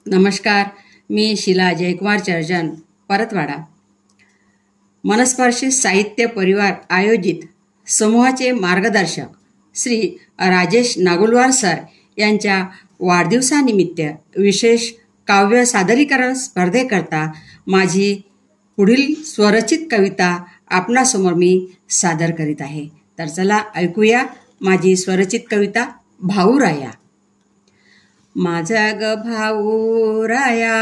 नमस्कार, मी शीला जयकुमार चर्जन, परतवाडा. मनस्पर्शी साहित्य परिवार आयोजित समूहाचे मार्गदर्शक श्री राजेश नागुलवार सर यांच्या वाढदिवसानिमित्त विशेष काव्य सादरीकरण स्पर्धेकरता माझी पुढील स्वरचित कविता आपणासमोर मी सादर करीत आहे. तर चला ऐकूया माझी स्वरचित कविता भाऊराया. माझा ग भाऊराया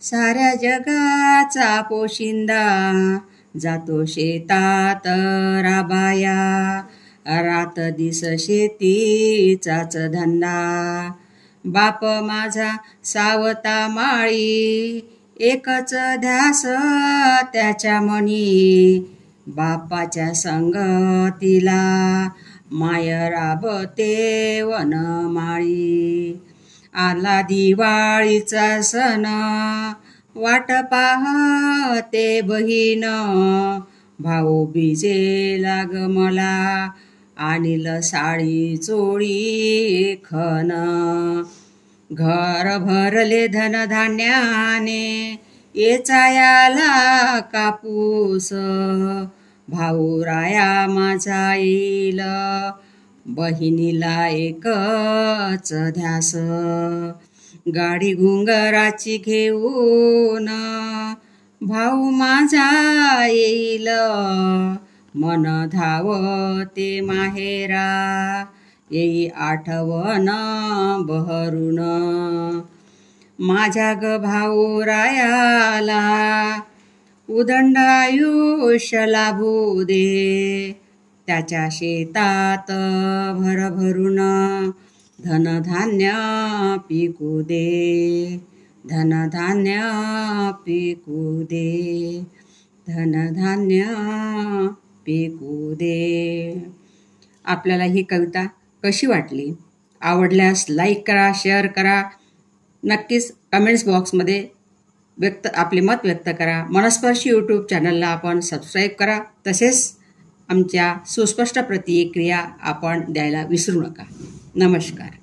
साऱ्या जगाचा पोशिंदा, जातो शेतात राबाया, रात दिस शेतीचाच धंदा. बाप माझा सावता माळी, एकच ध्यास त्याच्या मनी. बापाच्या संगतीला माय राबते वनमाळी. आला दिवाळीचा सण, वाट पाहते बहीण. भाऊ बीजेला ग मला, आणील साडी चोळी खण. घर भरले धनधान्याने, येचायाला कापूस. भाऊराया माझा येईल, बहिणीला एकच ध्यास. गाडी घुंगराची घेऊन भाऊ माझा येईल, मन धावते माहेरा, येई आठवण बहरून. माझ्या ग भाऊरायाला उदंड आयुष्य लाभू दे, त्याच्या शेतात भरभरून धनधान्य पिकू दे. धनधान्य पिकू दे, धनधान्य पिकू दे. आपल्याला ही कविता कशी वाटली? आवडल्यास लाईक करा, शेअर करा. नक्कीच कमेंट्स बॉक्समध्ये आपले मत व्यक्त करा. मनस्पर्शी यूट्यूब चॅनलला आपण सबस्क्राईब करा. तसेच आमच्या सुस्पष्ट प्रतिक्रिया आपण द्यायला विसरू नका. नमस्कार.